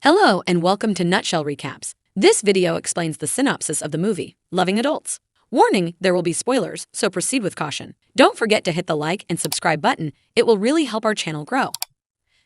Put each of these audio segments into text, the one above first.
Hello and welcome to Nutshell Recaps. This video explains the synopsis of the movie, Loving Adults. Warning, there will be spoilers, so proceed with caution. Don't forget to hit the like and subscribe button, it will really help our channel grow.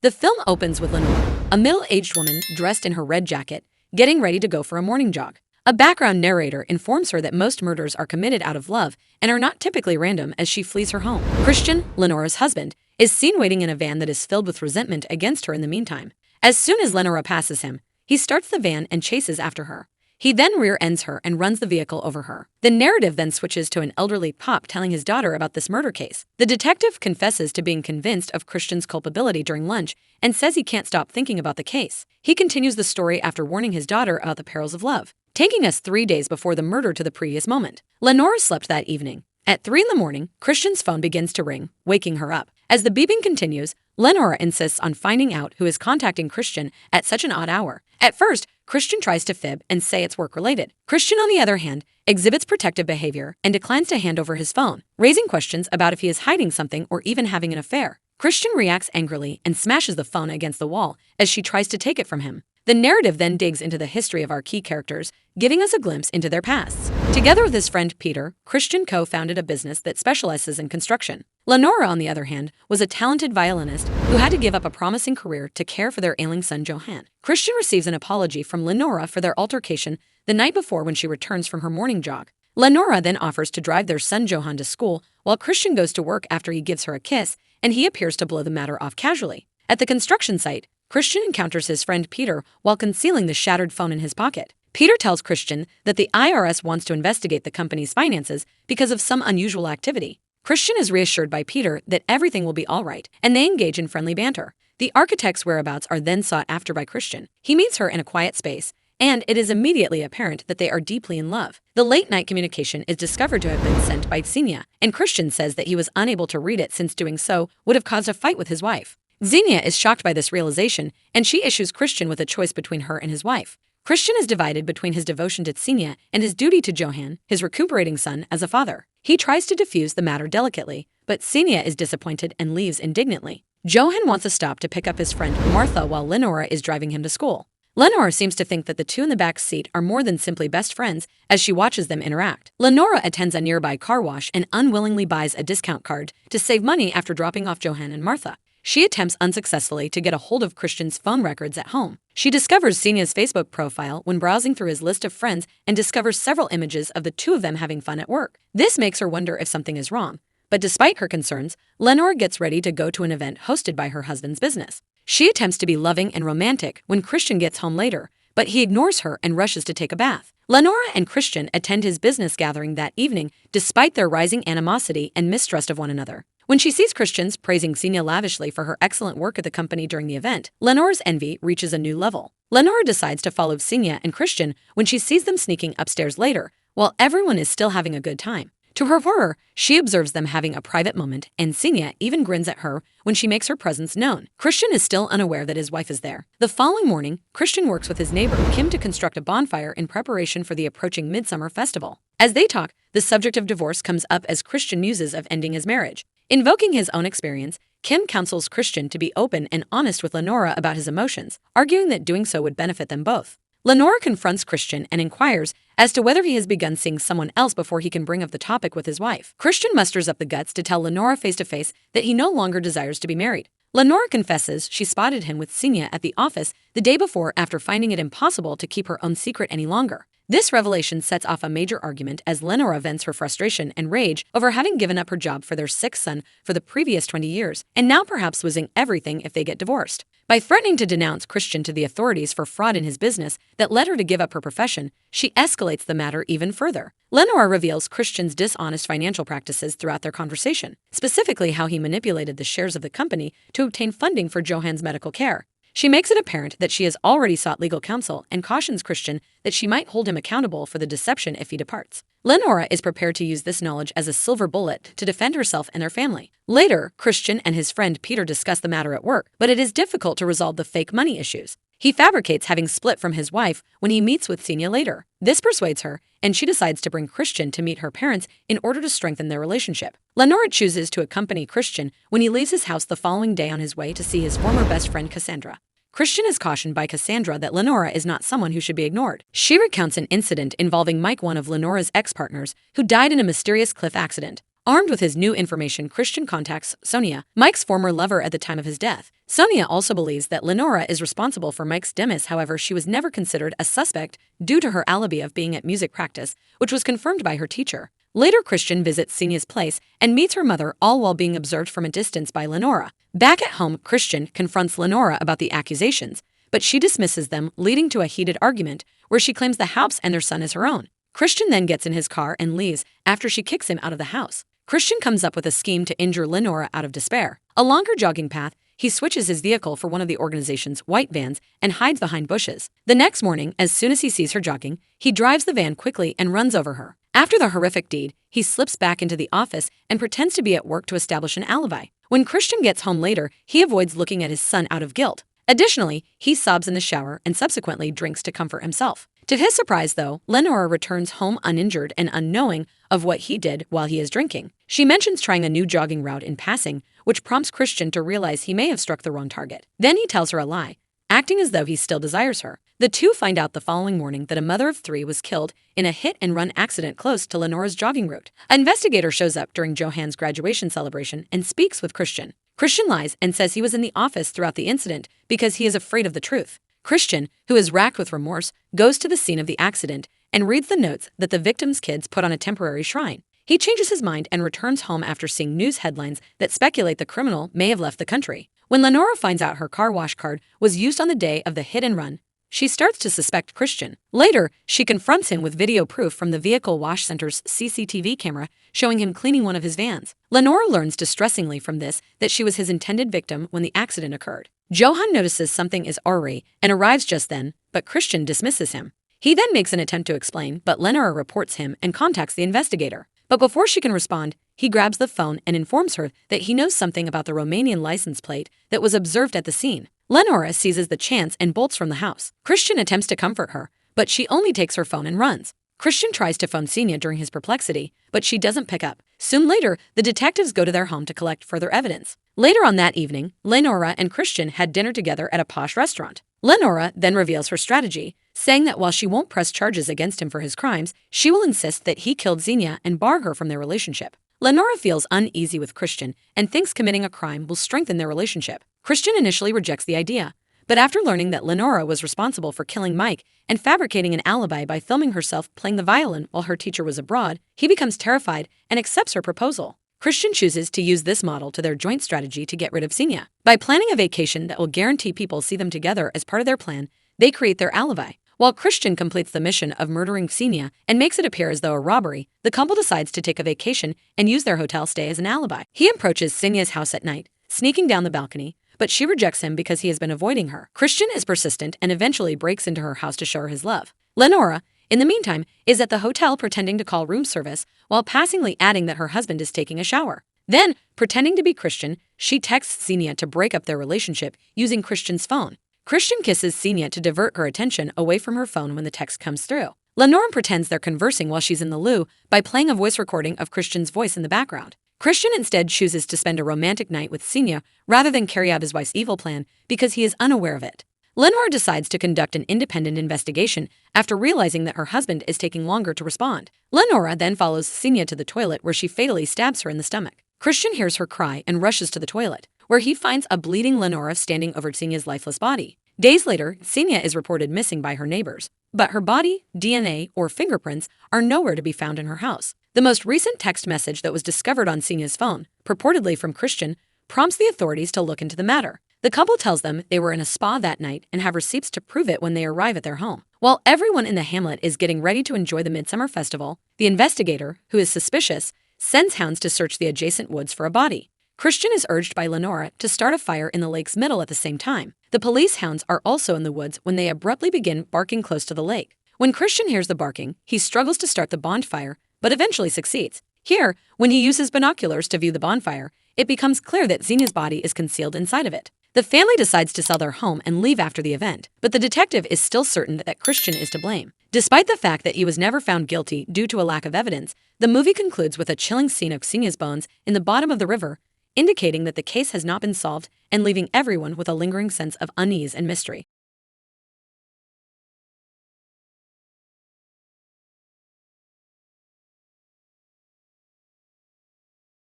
The film opens with Lenore, a middle-aged woman dressed in her red jacket, getting ready to go for a morning jog. A background narrator informs her that most murders are committed out of love and are not typically random as she flees her home. Christian, Lenore's husband, is seen waiting in a van that is filled with resentment against her in the meantime. As soon as Lenore passes him, he starts the van and chases after her. He then rear-ends her and runs the vehicle over her. The narrative then switches to an elderly pop telling his daughter about this murder case. The detective confesses to being convinced of Christian's culpability during lunch and says he can't stop thinking about the case. He continues the story after warning his daughter about the perils of love, taking us 3 days before the murder to the previous moment. Lenore slept that evening. At 3 in the morning, Christian's phone begins to ring, waking her up. As the beeping continues, Lenore insists on finding out who is contacting Christian at such an odd hour. At first, Christian tries to fib and say it's work-related. Christian, on the other hand, exhibits protective behavior and declines to hand over his phone, raising questions about if he is hiding something or even having an affair. Christian reacts angrily and smashes the phone against the wall as she tries to take it from him. The narrative then digs into the history of our key characters, giving us a glimpse into their pasts. Together with his friend Peter, Christian co-founded a business that specializes in construction. Lenore, on the other hand, was a talented violinist who had to give up a promising career to care for their ailing son Johan. Christian receives an apology from Lenore for their altercation the night before when she returns from her morning jog. Lenore then offers to drive their son Johan to school while Christian goes to work after he gives her a kiss, and he appears to blow the matter off casually. At the construction site, Christian encounters his friend Peter while concealing the shattered phone in his pocket. Peter tells Christian that the IRS wants to investigate the company's finances because of some unusual activity. Christian is reassured by Peter that everything will be all right, and they engage in friendly banter. The architect's whereabouts are then sought after by Christian. He meets her in a quiet space, and it is immediately apparent that they are deeply in love. The late-night communication is discovered to have been sent by Xenia, and Christian says that he was unable to read it since doing so would have caused a fight with his wife. Xenia is shocked by this realization, and she issues Christian with a choice between her and his wife. Christian is divided between his devotion to Xenia and his duty to Johan, his recuperating son, as a father. He tries to diffuse the matter delicately, but Xenia is disappointed and leaves indignantly. Johan wants to stop to pick up his friend Martha while Lenore is driving him to school. Lenore seems to think that the two in the back seat are more than simply best friends as she watches them interact. Lenore attends a nearby car wash and unwillingly buys a discount card to save money after dropping off Johan and Martha. She attempts unsuccessfully to get a hold of Christian's phone records at home. She discovers Xenia's Facebook profile when browsing through his list of friends and discovers several images of the two of them having fun at work. This makes her wonder if something is wrong. But despite her concerns, Lenore gets ready to go to an event hosted by her husband's business. She attempts to be loving and romantic when Christian gets home later, but he ignores her and rushes to take a bath. Lenore and Christian attend his business gathering that evening despite their rising animosity and mistrust of one another. When she sees Christians praising Xenia lavishly for her excellent work at the company during the event, Lenore's envy reaches a new level. Lenore decides to follow Xenia and Christian when she sees them sneaking upstairs later, while everyone is still having a good time. To her horror, she observes them having a private moment, and Xenia even grins at her when she makes her presence known. Christian is still unaware that his wife is there. The following morning, Christian works with his neighbor Kim to construct a bonfire in preparation for the approaching midsummer festival. As they talk, the subject of divorce comes up as Christian muses of ending his marriage. Invoking his own experience, Kim counsels Christian to be open and honest with Lenore about his emotions, arguing that doing so would benefit them both. Lenore confronts Christian and inquires as to whether he has begun seeing someone else before he can bring up the topic with his wife. Christian musters up the guts to tell Lenore face-to-face that he no longer desires to be married. Lenore confesses she spotted him with Xenia at the office the day before after finding it impossible to keep her own secret any longer. This revelation sets off a major argument as Lenore vents her frustration and rage over having given up her job for their sixth son for the previous 20 years, and now perhaps losing everything if they get divorced. By threatening to denounce Christian to the authorities for fraud in his business that led her to give up her profession, she escalates the matter even further. Lenore reveals Christian's dishonest financial practices throughout their conversation, specifically how he manipulated the shares of the company to obtain funding for Johan's medical care. She makes it apparent that she has already sought legal counsel and cautions Christian that she might hold him accountable for the deception if he departs. Lenore is prepared to use this knowledge as a silver bullet to defend herself and their family. Later, Christian and his friend Peter discuss the matter at work, but it is difficult to resolve the fake money issues. He fabricates having split from his wife when he meets with Xenia later. This persuades her, and she decides to bring Christian to meet her parents in order to strengthen their relationship. Lenore chooses to accompany Christian when he leaves his house the following day on his way to see his former best friend Cassandra. Christian is cautioned by Cassandra that Lenora is not someone who should be ignored. She recounts an incident involving Mike, one of Lenora's ex-partners, who died in a mysterious cliff accident. Armed with his new information, Christian contacts Sonia, Mike's former lover at the time of his death. Sonia also believes that Lenora is responsible for Mike's demise. However, she was never considered a suspect due to her alibi of being at music practice, which was confirmed by her teacher. Later, Christian visits Sonia's place and meets her mother, all while being observed from a distance by Lenora. Back at home, Christian confronts Lenora about the accusations, but she dismisses them, leading to a heated argument where she claims the house and their son is her own. Christian then gets in his car and leaves after she kicks him out of the house. Christian comes up with a scheme to injure Lenora out of despair. Along her jogging path, he switches his vehicle for one of the organization's white vans and hides behind bushes. The next morning, as soon as he sees her jogging, he drives the van quickly and runs over her. After the horrific deed, he slips back into the office and pretends to be at work to establish an alibi. When Christian gets home later, he avoids looking at his son out of guilt. Additionally, he sobs in the shower and subsequently drinks to comfort himself. To his surprise, though, Lenora returns home uninjured and unknowing of what he did while he is drinking. She mentions trying a new jogging route in passing, which prompts Christian to realize he may have struck the wrong target. Then he tells her a lie, acting as though he still desires her. The two find out the following morning that a mother of three was killed in a hit-and-run accident close to Lenora's jogging route. An investigator shows up during Johan's graduation celebration and speaks with Christian. Christian lies and says he was in the office throughout the incident because he is afraid of the truth. Christian, who is racked with remorse, goes to the scene of the accident and reads the notes that the victim's kids put on a temporary shrine. He changes his mind and returns home after seeing news headlines that speculate the criminal may have left the country. When Lenora finds out her car wash card was used on the day of the hit and run, she starts to suspect Christian. Later, she confronts him with video proof from the vehicle wash center's CCTV camera showing him cleaning one of his vans. Lenora learns distressingly from this that she was his intended victim when the accident occurred. Johan notices something is awry and arrives just then, but Christian dismisses him. He then makes an attempt to explain, but Lenora reports him and contacts the investigator. But before she can respond, he grabs the phone and informs her that he knows something about the Romanian license plate that was observed at the scene. Lenora seizes the chance and bolts from the house. Christian attempts to comfort her, but she only takes her phone and runs. Christian tries to phone Sonia during his perplexity, but she doesn't pick up. Soon later, the detectives go to their home to collect further evidence. Later on that evening, Lenora and Christian had dinner together at a posh restaurant. Lenora then reveals her strategy, saying that while she won't press charges against him for his crimes, she will insist that he killed Xenia and bar her from their relationship. Lenora feels uneasy with Christian and thinks committing a crime will strengthen their relationship. Christian initially rejects the idea, but after learning that Lenora was responsible for killing Mike and fabricating an alibi by filming herself playing the violin while her teacher was abroad, he becomes terrified and accepts her proposal. Christian chooses to use this model to their joint strategy to get rid of Xenia. By planning a vacation that will guarantee people see them together as part of their plan, they create their alibi. While Christian completes the mission of murdering Xenia and makes it appear as though a robbery, the couple decides to take a vacation and use their hotel stay as an alibi. He approaches Xenia's house at night, sneaking down the balcony, but she rejects him because he has been avoiding her. Christian is persistent and eventually breaks into her house to show her his love. Lenora, in the meantime, is at the hotel pretending to call room service while passingly adding that her husband is taking a shower. Then, pretending to be Christian, she texts Xenia to break up their relationship using Christian's phone. Christian kisses Xenia to divert her attention away from her phone when the text comes through. Lenora pretends they're conversing while she's in the loo by playing a voice recording of Christian's voice in the background. Christian instead chooses to spend a romantic night with Xenia rather than carry out his wife's evil plan because he is unaware of it. Lenora decides to conduct an independent investigation after realizing that her husband is taking longer to respond. Lenora then follows Xenia to the toilet where she fatally stabs her in the stomach. Christian hears her cry and rushes to the toilet, where he finds a bleeding Lenora standing over Xenia's lifeless body. Days later, Xenia is reported missing by her neighbors, but her body, DNA, or fingerprints are nowhere to be found in her house. The most recent text message that was discovered on Xenia's phone, purportedly from Christian, prompts the authorities to look into the matter. The couple tells them they were in a spa that night and have receipts to prove it when they arrive at their home. While everyone in the hamlet is getting ready to enjoy the Midsummer Festival, the investigator, who is suspicious, sends hounds to search the adjacent woods for a body. Christian is urged by Lenora to start a fire in the lake's middle at the same time. The police hounds are also in the woods when they abruptly begin barking close to the lake. When Christian hears the barking, he struggles to start the bonfire, but eventually succeeds. Here, when he uses binoculars to view the bonfire, it becomes clear that Xenia's body is concealed inside of it. The family decides to sell their home and leave after the event, but the detective is still certain that Christian is to blame. Despite the fact that he was never found guilty due to a lack of evidence, the movie concludes with a chilling scene of Xenia's bones in the bottom of the river indicating that the case has not been solved and leaving everyone with a lingering sense of unease and mystery.